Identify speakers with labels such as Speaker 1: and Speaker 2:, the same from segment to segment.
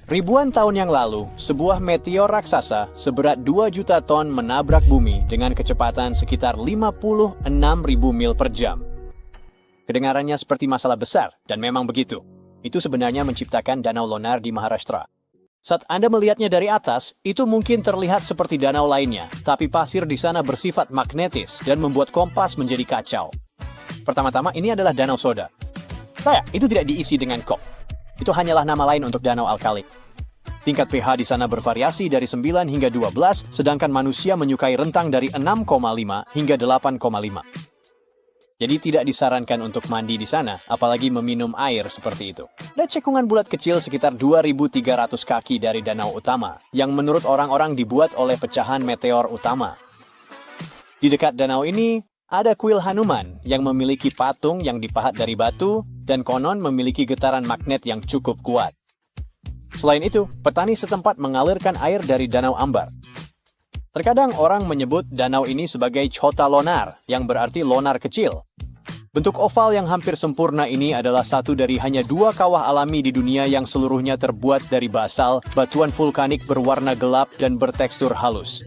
Speaker 1: Ribuan tahun yang lalu, sebuah meteor raksasa seberat 2 juta ton menabrak bumi dengan kecepatan sekitar 56.000 mil per jam. Kedengarannya seperti masalah besar, dan memang begitu. Itu sebenarnya menciptakan Danau Lonar di Maharashtra. Saat Anda melihatnya dari atas, itu mungkin terlihat seperti danau lainnya, tapi pasir di sana bersifat magnetis dan membuat kompas menjadi kacau. Pertama-tama, ini adalah danau soda. Itu tidak diisi dengan kok. Itu hanyalah nama lain untuk danau alkali. Tingkat pH di sana bervariasi dari 9 hingga 12, sedangkan manusia menyukai rentang dari 6,5 hingga 8,5. Jadi tidak disarankan untuk mandi di sana, apalagi meminum air seperti itu. Ada cekungan bulat kecil sekitar 2.300 kaki dari danau utama, yang menurut orang-orang dibuat oleh pecahan meteor utama. Di dekat danau ini, ada kuil Hanuman yang memiliki patung yang dipahat dari batu dan konon memiliki getaran magnet yang cukup kuat. Selain itu, petani setempat mengalirkan air dari Danau Ambar. Terkadang orang menyebut danau ini sebagai Chota Lonar, yang berarti lonar kecil. Bentuk oval yang hampir sempurna ini adalah satu dari hanya 2 kawah alami di dunia yang seluruhnya terbuat dari basal, batuan vulkanik berwarna gelap dan bertekstur halus.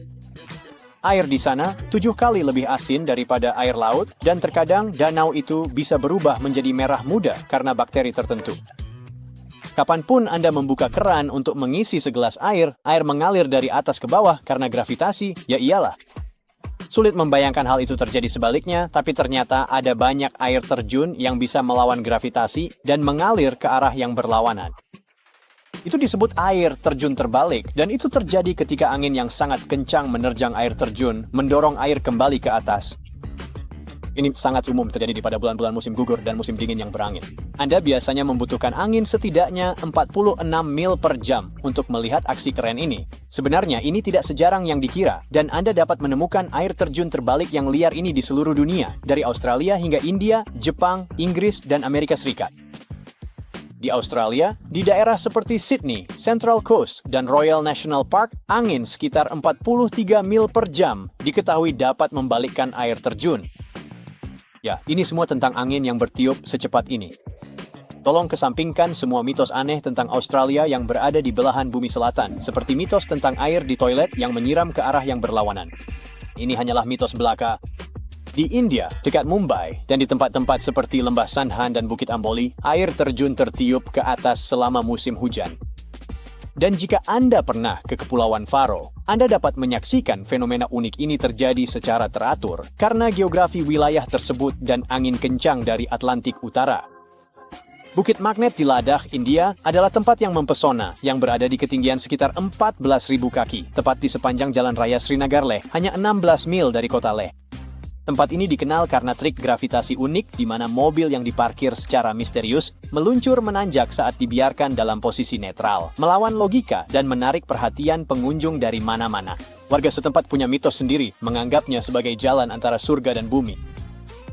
Speaker 1: Air di sana 7 kali lebih asin daripada air laut, dan terkadang danau itu bisa berubah menjadi merah muda karena bakteri tertentu. Kapanpun Anda membuka keran untuk mengisi segelas air mengalir dari atas ke bawah karena gravitasi, ya iyalah. Sulit membayangkan hal itu terjadi sebaliknya, tapi ternyata ada banyak air terjun yang bisa melawan gravitasi dan mengalir ke arah yang berlawanan. Itu disebut air terjun terbalik, dan itu terjadi ketika angin yang sangat kencang menerjang air terjun, mendorong air kembali ke atas. Ini sangat umum terjadi pada bulan-bulan musim gugur dan musim dingin yang berangin. Anda biasanya membutuhkan angin setidaknya 46 mil per jam untuk melihat aksi keren ini. Sebenarnya ini tidak sejarang yang dikira, dan Anda dapat menemukan air terjun terbalik yang liar ini di seluruh dunia, dari Australia hingga India, Jepang, Inggris, dan Amerika Serikat. Di Australia, di daerah seperti Sydney, Central Coast, dan Royal National Park, angin sekitar 43 mil per jam diketahui dapat membalikkan air terjun. Ya, ini semua tentang angin yang bertiup secepat ini. Tolong kesampingkan semua mitos aneh tentang Australia yang berada di belahan bumi selatan, seperti mitos tentang air di toilet yang menyiram ke arah yang berlawanan. Ini hanyalah mitos belaka. Di India, dekat Mumbai, dan di tempat-tempat seperti Lembah Sandhan dan Bukit Amboli, air terjun tertiup ke atas selama musim hujan. Dan jika Anda pernah ke Kepulauan Faro, Anda dapat menyaksikan fenomena unik ini terjadi secara teratur karena geografi wilayah tersebut dan angin kencang dari Atlantik Utara. Bukit Magnet di Ladakh, India, adalah tempat yang mempesona yang berada di ketinggian sekitar 14.000 kaki, tepat di sepanjang Jalan Raya Srinagar Leh, hanya 16 mil dari kota Leh. Tempat ini dikenal karena trik gravitasi unik di mana mobil yang diparkir secara misterius meluncur menanjak saat dibiarkan dalam posisi netral, melawan logika dan menarik perhatian pengunjung dari mana-mana. Warga setempat punya mitos sendiri, menganggapnya sebagai jalan antara surga dan bumi.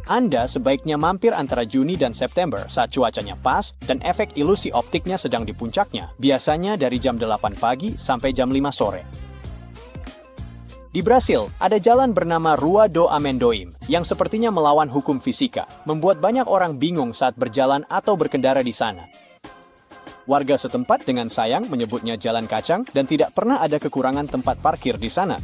Speaker 1: Anda sebaiknya mampir antara Juni dan September saat cuacanya pas dan efek ilusi optiknya sedang di puncaknya, biasanya dari jam 8 pagi sampai jam 5 sore. Di Brasil, ada jalan bernama Rua do Amendoim yang sepertinya melawan hukum fisika, membuat banyak orang bingung saat berjalan atau berkendara di sana. Warga setempat dengan sayang menyebutnya jalan kacang dan tidak pernah ada kekurangan tempat parkir di sana.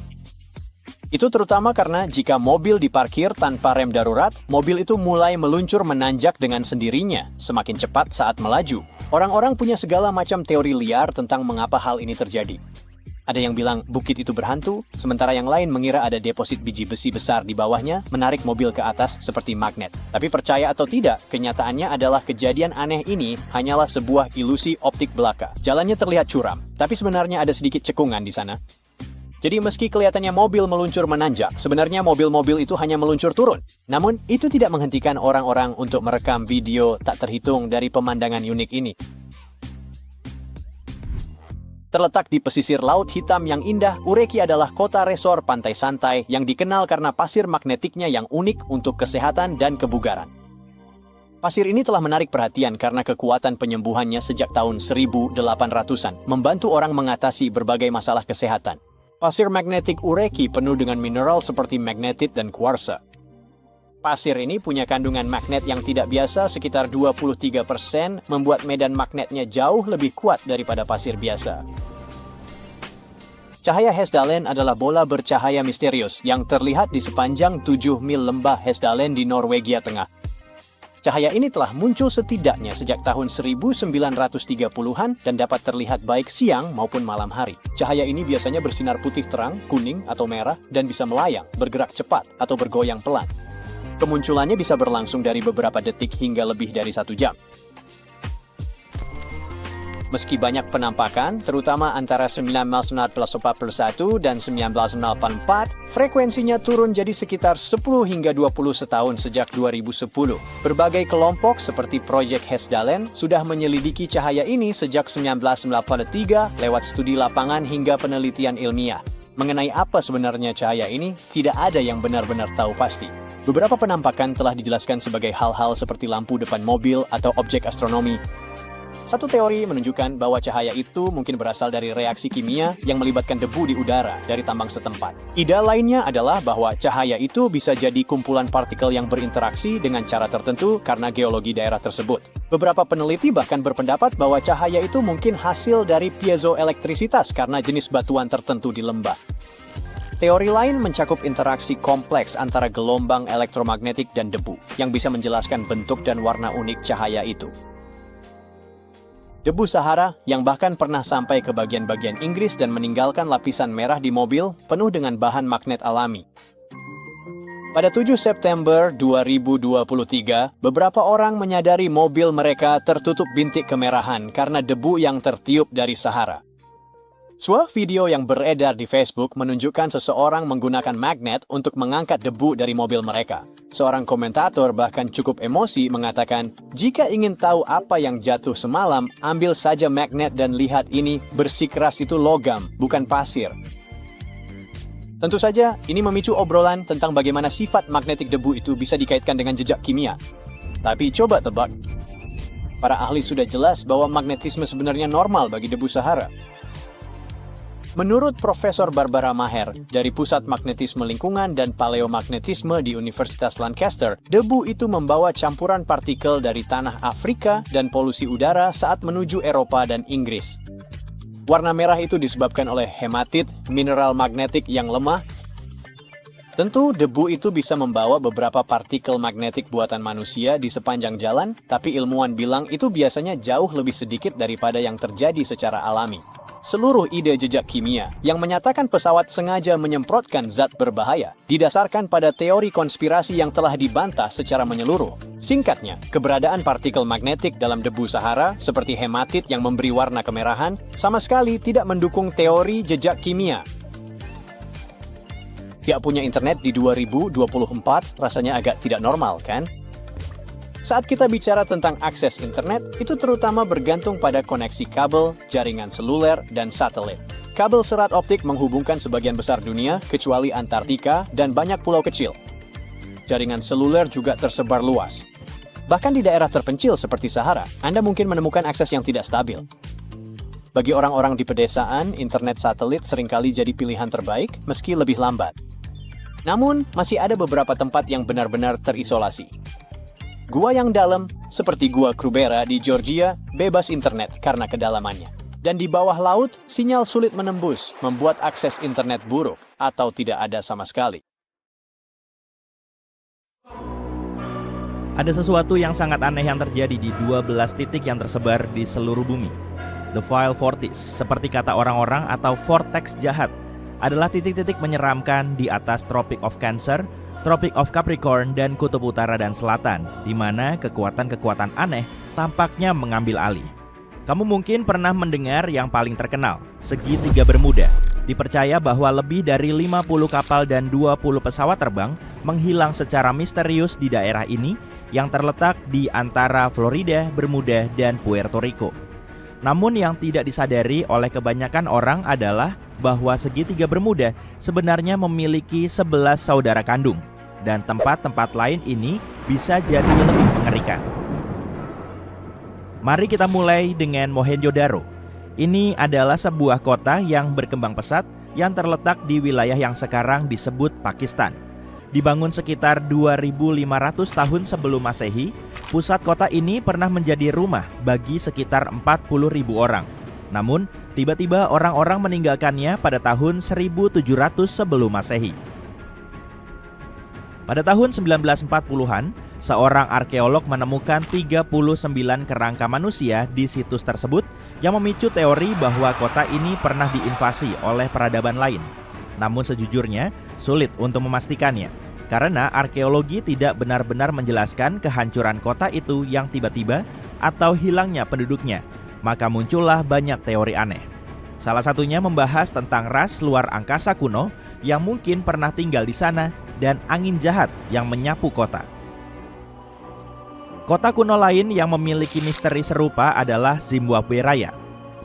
Speaker 1: Itu terutama karena jika mobil diparkir tanpa rem darurat, mobil itu mulai meluncur menanjak dengan sendirinya, semakin cepat saat melaju. Orang-orang punya segala macam teori liar tentang mengapa hal ini terjadi. Ada yang bilang bukit itu berhantu, sementara yang lain mengira ada deposit biji besi besar di bawahnya menarik mobil ke atas seperti magnet. Tapi percaya atau tidak, kenyataannya adalah kejadian aneh ini hanyalah sebuah ilusi optik belaka. Jalannya terlihat curam, tapi sebenarnya ada sedikit cekungan di sana. Jadi meski kelihatannya mobil meluncur menanjak, sebenarnya mobil-mobil itu hanya meluncur turun. Namun, itu tidak menghentikan orang-orang untuk merekam video tak terhitung dari pemandangan unik ini. Terletak di pesisir Laut Hitam yang indah, Ureki adalah kota resor pantai santai yang dikenal karena pasir magnetiknya yang unik untuk kesehatan dan kebugaran. Pasir ini telah menarik perhatian karena kekuatan penyembuhannya sejak tahun 1800-an, membantu orang mengatasi berbagai masalah kesehatan. Pasir magnetik Ureki penuh dengan mineral seperti magnetit dan kuarsa. Pasir ini punya kandungan magnet yang tidak biasa sekitar 23%, membuat medan magnetnya jauh lebih kuat daripada pasir biasa. Cahaya Hessdalen adalah bola bercahaya misterius yang terlihat di sepanjang 7 mil lembah Hessdalen di Norwegia Tengah. Cahaya ini telah muncul setidaknya sejak tahun 1930-an dan dapat terlihat baik siang maupun malam hari. Cahaya ini biasanya bersinar putih terang, kuning, atau merah, dan bisa melayang, bergerak cepat, atau bergoyang pelan. Kemunculannya bisa berlangsung dari beberapa detik hingga lebih dari 1 jam. Meski banyak penampakan, terutama antara 1941 dan 1984, frekuensinya turun jadi sekitar 10 hingga 20 setahun sejak 2010. Berbagai kelompok seperti Project Hessdalen sudah menyelidiki cahaya ini sejak 1993 lewat studi lapangan hingga penelitian ilmiah. Mengenai apa sebenarnya cahaya ini, tidak ada yang benar-benar tahu pasti. Beberapa penampakan telah dijelaskan sebagai hal-hal seperti lampu depan mobil atau objek astronomi. Satu teori menunjukkan bahwa cahaya itu mungkin berasal dari reaksi kimia yang melibatkan debu di udara dari tambang setempat. Ide lainnya adalah bahwa cahaya itu bisa jadi kumpulan partikel yang berinteraksi dengan cara tertentu karena geologi daerah tersebut. Beberapa peneliti bahkan berpendapat bahwa cahaya itu mungkin hasil dari piezoelektrisitas karena jenis batuan tertentu di lembah. Teori lain mencakup interaksi kompleks antara gelombang elektromagnetik dan debu yang bisa menjelaskan bentuk dan warna unik cahaya itu. Debu Sahara yang bahkan pernah sampai ke bagian-bagian Inggris dan meninggalkan lapisan merah di mobil penuh dengan bahan magnet alami. Pada 7 September 2023, beberapa orang menyadari mobil mereka tertutup bintik kemerahan karena debu yang tertiup dari Sahara. Sebuah video yang beredar di Facebook menunjukkan seseorang menggunakan magnet untuk mengangkat debu dari mobil mereka. Seorang komentator bahkan cukup emosi mengatakan, "Jika ingin tahu apa yang jatuh semalam, ambil saja magnet dan lihat ini, bersikeras itu logam, bukan pasir." Tentu saja, ini memicu obrolan tentang bagaimana sifat magnetik debu itu bisa dikaitkan dengan jejak kimia. Tapi coba tebak. Para ahli sudah jelas bahwa magnetisme sebenarnya normal bagi debu Sahara. Menurut Profesor Barbara Maher dari Pusat Magnetisme Lingkungan dan Paleomagnetisme di Universitas Lancaster, debu itu membawa campuran partikel dari tanah Afrika dan polusi udara saat menuju Eropa dan Inggris. Warna merah itu disebabkan oleh hematit, mineral magnetik yang lemah. Tentu, debu itu bisa membawa beberapa partikel magnetik buatan manusia di sepanjang jalan, tapi ilmuwan bilang itu biasanya jauh lebih sedikit daripada yang terjadi secara alami. Seluruh ide jejak kimia yang menyatakan pesawat sengaja menyemprotkan zat berbahaya didasarkan pada teori konspirasi yang telah dibantah secara menyeluruh. Singkatnya, keberadaan partikel magnetik dalam debu Sahara seperti hematit yang memberi warna kemerahan sama sekali tidak mendukung teori jejak kimia. Tidak punya internet di 2024 rasanya agak tidak normal, kan? Saat kita bicara tentang akses internet, itu terutama bergantung pada koneksi kabel, jaringan seluler, dan satelit. Kabel serat optik menghubungkan sebagian besar dunia, kecuali Antartika dan banyak pulau kecil. Jaringan seluler juga tersebar luas. Bahkan di daerah terpencil seperti Sahara, Anda mungkin menemukan akses yang tidak stabil. Bagi orang-orang di pedesaan, internet satelit seringkali jadi pilihan terbaik, meski lebih lambat. Namun, masih ada beberapa tempat yang benar-benar terisolasi. Gua yang dalam, seperti Gua Krubera di Georgia, bebas internet karena kedalamannya. Dan di bawah laut, sinyal sulit menembus, membuat akses internet buruk atau tidak ada sama sekali.
Speaker 2: Ada sesuatu yang sangat aneh yang terjadi di 12 titik yang tersebar di seluruh bumi. The File Vortex, seperti kata orang-orang atau vortex jahat, adalah titik-titik menyeramkan di atas Tropic of Cancer, Tropic of Capricorn, dan Kutub Utara dan Selatan, di mana kekuatan-kekuatan aneh tampaknya mengambil alih. Kamu mungkin pernah mendengar yang paling terkenal, segitiga Bermuda. Dipercaya bahwa lebih dari 50 kapal dan 20 pesawat terbang menghilang secara misterius di daerah ini yang terletak di antara Florida, Bermuda, dan Puerto Rico. Namun yang tidak disadari oleh kebanyakan orang adalah bahwa segitiga Bermuda sebenarnya memiliki 11 saudara kandung, dan tempat-tempat lain ini bisa jadi lebih mengerikan. Mari kita mulai dengan Mohenjo-daro. Ini adalah sebuah kota yang berkembang pesat yang terletak di wilayah yang sekarang disebut Pakistan. Dibangun sekitar 2.500 tahun sebelum Masehi, pusat kota ini pernah menjadi rumah bagi sekitar 40.000 orang. Namun, tiba-tiba orang-orang meninggalkannya pada tahun 1700 sebelum Masehi. Pada tahun 1940-an, seorang arkeolog menemukan 39 kerangka manusia di situs tersebut yang memicu teori bahwa kota ini pernah diinvasi oleh peradaban lain. Namun sejujurnya, sulit untuk memastikannya, karena arkeologi tidak benar-benar menjelaskan kehancuran kota itu yang tiba-tiba atau hilangnya penduduknya, maka muncullah banyak teori aneh. Salah satunya membahas tentang ras luar angkasa kuno yang mungkin pernah tinggal di sana dan angin jahat yang menyapu kota. Kota kuno lain yang memiliki misteri serupa adalah Zimbabwe Raya.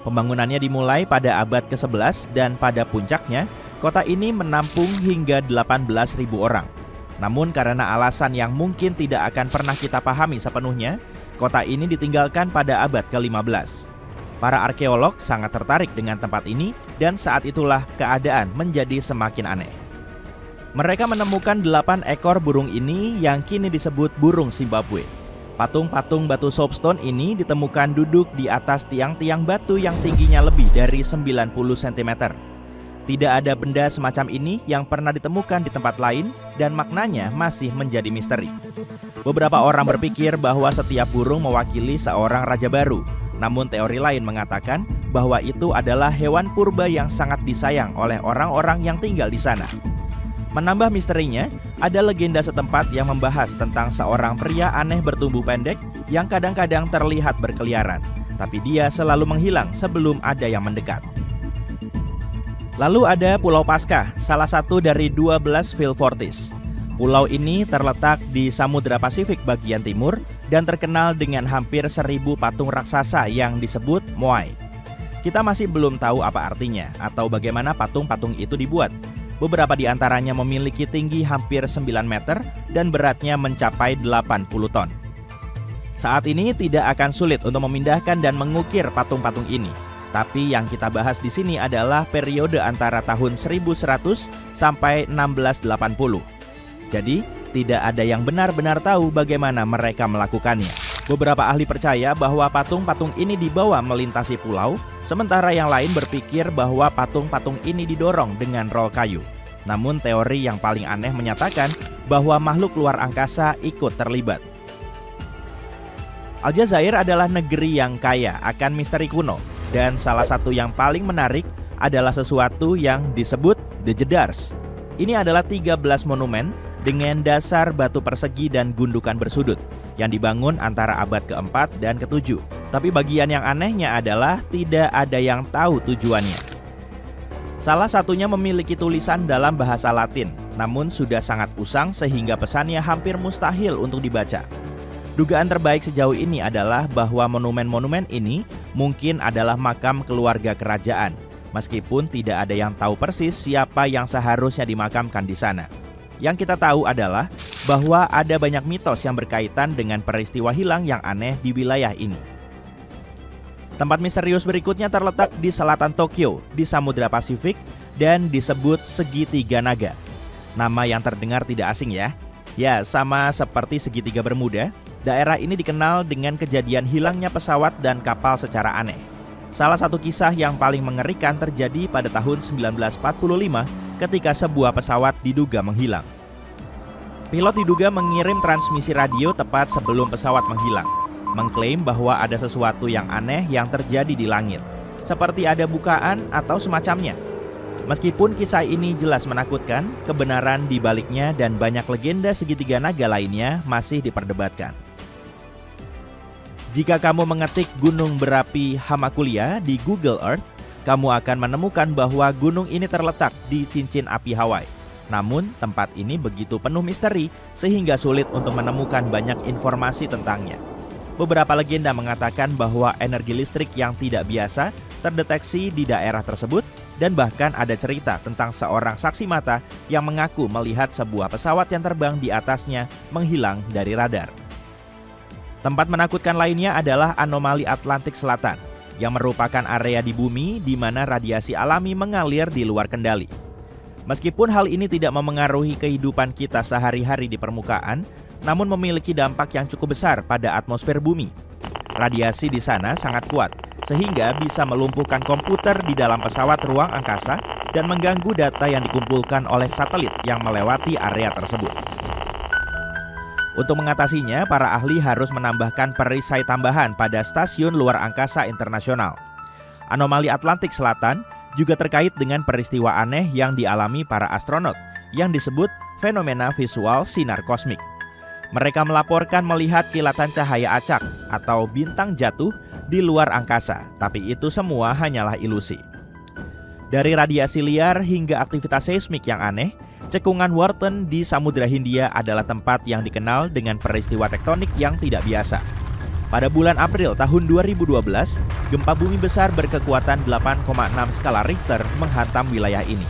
Speaker 2: Pembangunannya dimulai pada abad ke-11 dan pada puncaknya, kota ini menampung hingga 18.000 orang. Namun karena alasan yang mungkin tidak akan pernah kita pahami sepenuhnya, kota ini ditinggalkan pada abad ke-15. Para arkeolog sangat tertarik dengan tempat ini dan saat itulah keadaan menjadi semakin aneh. Mereka menemukan 8 ekor burung ini yang kini disebut burung Zimbabwe. Patung-patung batu soapstone ini ditemukan duduk di atas tiang-tiang batu yang tingginya lebih dari 90 cm. Tidak ada benda semacam ini yang pernah ditemukan di tempat lain dan maknanya masih menjadi misteri. Beberapa orang berpikir bahwa setiap burung mewakili seorang raja baru. Namun teori lain mengatakan bahwa itu adalah hewan purba yang sangat disayang oleh orang-orang yang tinggal di sana. Menambah misterinya, ada legenda setempat yang membahas tentang seorang pria aneh bertubuh pendek yang kadang-kadang terlihat berkeliaran, tapi dia selalu menghilang sebelum ada yang mendekat. Lalu ada Pulau Paskah, salah satu dari 12 Vilfortis. Pulau ini terletak di Samudra Pasifik bagian timur dan terkenal dengan hampir 1.000 patung raksasa yang disebut Moai. Kita masih belum tahu apa artinya atau bagaimana patung-patung itu dibuat. Beberapa di antaranya memiliki tinggi hampir 9 meter dan beratnya mencapai 80 ton. Saat ini tidak akan sulit untuk memindahkan dan mengukir patung-patung ini. Tapi yang kita bahas di sini adalah periode antara tahun 1100 sampai 1680. Jadi, tidak ada yang benar-benar tahu bagaimana mereka melakukannya. Beberapa ahli percaya bahwa patung-patung ini dibawa melintasi pulau, sementara yang lain berpikir bahwa patung-patung ini didorong dengan rol kayu. Namun teori yang paling aneh menyatakan bahwa makhluk luar angkasa ikut terlibat. Aljazair adalah negeri yang kaya akan misteri kuno, dan salah satu yang paling menarik adalah sesuatu yang disebut The Jedars. Ini adalah 13 monumen dengan dasar batu persegi dan gundukan bersudut yang dibangun antara abad ke-4 dan ke-7. Tapi bagian yang anehnya adalah tidak ada yang tahu tujuannya. Salah satunya memiliki tulisan dalam bahasa Latin, namun sudah sangat usang sehingga pesannya hampir mustahil untuk dibaca. Dugaan terbaik sejauh ini adalah bahwa monumen-monumen ini mungkin adalah makam keluarga kerajaan, meskipun tidak ada yang tahu persis siapa yang seharusnya dimakamkan di sana. Yang kita tahu adalah bahwa ada banyak mitos yang berkaitan dengan peristiwa hilang yang aneh di wilayah ini. Tempat misterius berikutnya terletak di selatan Tokyo, di Samudra Pasifik, dan disebut Segitiga Naga. Nama yang terdengar tidak asing ya. Ya, sama seperti Segitiga Bermuda, daerah ini dikenal dengan kejadian hilangnya pesawat dan kapal secara aneh. Salah satu kisah yang paling mengerikan terjadi pada tahun 1945 ketika sebuah pesawat diduga menghilang. Pilot diduga mengirim transmisi radio tepat sebelum pesawat menghilang, mengklaim bahwa ada sesuatu yang aneh yang terjadi di langit, seperti ada bukaan atau semacamnya. Meskipun kisah ini jelas menakutkan, kebenaran di baliknya dan banyak legenda segitiga naga lainnya masih diperdebatkan. Jika kamu mengetik gunung berapi Hamakulia di Google Earth, kamu akan menemukan bahwa gunung ini terletak di cincin api Hawaii. Namun, tempat ini begitu penuh misteri sehingga sulit untuk menemukan banyak informasi tentangnya. Beberapa legenda mengatakan bahwa energi listrik yang tidak biasa terdeteksi di daerah tersebut dan bahkan ada cerita tentang seorang saksi mata yang mengaku melihat sebuah pesawat yang terbang di atasnya menghilang dari radar. Tempat menakutkan lainnya adalah anomali Atlantik Selatan, yang merupakan area di bumi di mana radiasi alami mengalir di luar kendali. Meskipun hal ini tidak memengaruhi kehidupan kita sehari-hari di permukaan, namun memiliki dampak yang cukup besar pada atmosfer bumi. Radiasi di sana sangat kuat, sehingga bisa melumpuhkan komputer di dalam pesawat ruang angkasa dan mengganggu data yang dikumpulkan oleh satelit yang melewati area tersebut. Untuk mengatasinya, para ahli harus menambahkan perisai tambahan pada Stasiun Luar Angkasa Internasional. Anomali Atlantik Selatan juga terkait dengan peristiwa aneh yang dialami para astronot yang disebut fenomena visual sinar kosmik. Mereka melaporkan melihat kilatan cahaya acak atau bintang jatuh di luar angkasa, tapi itu semua hanyalah ilusi. Dari radiasi liar hingga aktivitas seismik yang aneh, cekungan Wharton di Samudra Hindia adalah tempat yang dikenal dengan peristiwa tektonik yang tidak biasa. Pada bulan April tahun 2012, gempa bumi besar berkekuatan 8,6 skala Richter menghantam wilayah ini.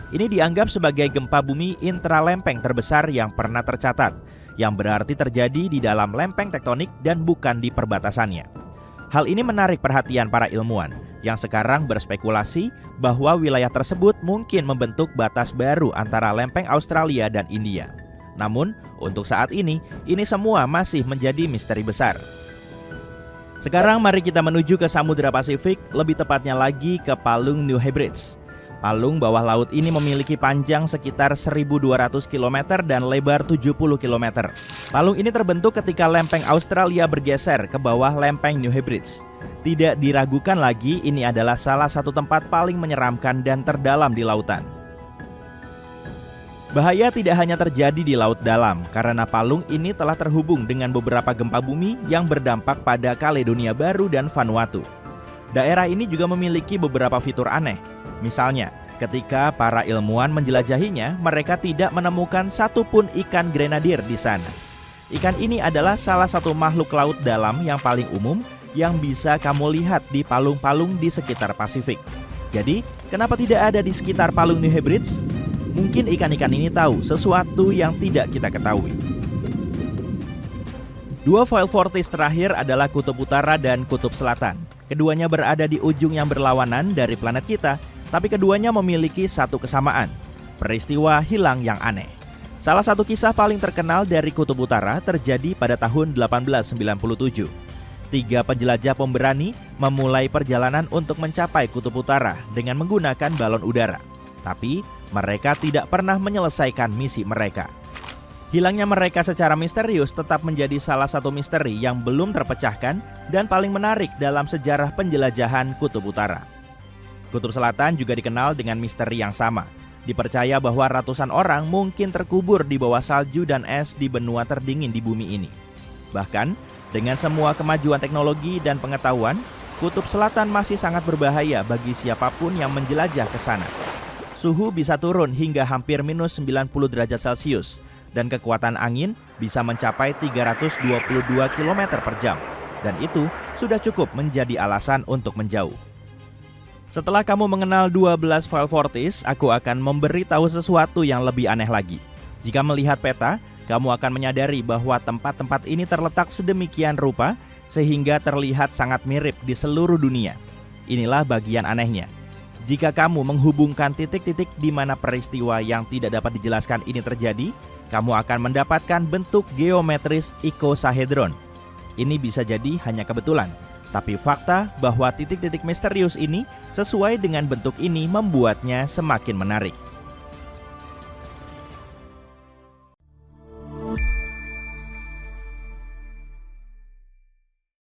Speaker 2: Ini dianggap sebagai gempa bumi intralempeng terbesar yang pernah tercatat, yang berarti terjadi di dalam lempeng tektonik dan bukan di perbatasannya. Hal ini menarik perhatian para ilmuwan, yang sekarang berspekulasi bahwa wilayah tersebut mungkin membentuk batas baru antara lempeng Australia dan India. Namun, untuk saat ini semua masih menjadi misteri besar. Sekarang mari kita menuju ke Samudra Pasifik, lebih tepatnya lagi ke Palung New Hebrides. Palung bawah laut ini memiliki panjang sekitar 1.200 km dan lebar 70 km. Palung ini terbentuk ketika lempeng Australia bergeser ke bawah lempeng New Hebrides. Tidak diragukan lagi, ini adalah salah satu tempat paling menyeramkan dan terdalam di lautan. Bahaya tidak hanya terjadi di laut dalam, karena palung ini telah terhubung dengan beberapa gempa bumi yang berdampak pada Kaledonia Baru dan Vanuatu. Daerah ini juga memiliki beberapa fitur aneh. Misalnya, ketika para ilmuwan menjelajahinya, mereka tidak menemukan satupun ikan grenadir di sana. Ikan ini adalah salah satu makhluk laut dalam yang paling umum yang bisa kamu lihat di palung-palung di sekitar Pasifik. Jadi, kenapa tidak ada di sekitar Palung New Hebrides? Mungkin ikan-ikan ini tahu sesuatu yang tidak kita ketahui. Dua foil vortex terakhir adalah Kutub Utara dan Kutub Selatan. Keduanya berada di ujung yang berlawanan dari planet kita, tapi keduanya memiliki satu kesamaan, peristiwa hilang yang aneh. Salah satu kisah paling terkenal dari Kutub Utara terjadi pada tahun 1897. 3 penjelajah pemberani memulai perjalanan untuk mencapai Kutub Utara dengan menggunakan balon udara. Tapi mereka tidak pernah menyelesaikan misi mereka. Hilangnya mereka secara misterius tetap menjadi salah satu misteri yang belum terpecahkan dan paling menarik dalam sejarah penjelajahan Kutub Utara. Kutub Selatan juga dikenal dengan misteri yang sama. Dipercaya bahwa ratusan orang mungkin terkubur di bawah salju dan es di benua terdingin di bumi ini. Bahkan, dengan semua kemajuan teknologi dan pengetahuan, Kutub Selatan masih sangat berbahaya bagi siapapun yang menjelajah ke sana. Suhu bisa turun hingga hampir minus 90 derajat Celcius, dan kekuatan angin bisa mencapai 322 km per jam. Dan itu sudah cukup menjadi alasan untuk menjauh. Setelah kamu mengenal 12 foil vortex, aku akan memberitahu sesuatu yang lebih aneh lagi. Jika melihat peta, kamu akan menyadari bahwa tempat-tempat ini terletak sedemikian rupa sehingga terlihat sangat mirip di seluruh dunia. Inilah bagian anehnya. Jika kamu menghubungkan titik-titik di mana peristiwa yang tidak dapat dijelaskan ini terjadi, kamu akan mendapatkan bentuk geometris icosahedron. Ini bisa jadi hanya kebetulan, tapi fakta bahwa titik-titik misterius ini sesuai dengan bentuk ini membuatnya semakin menarik.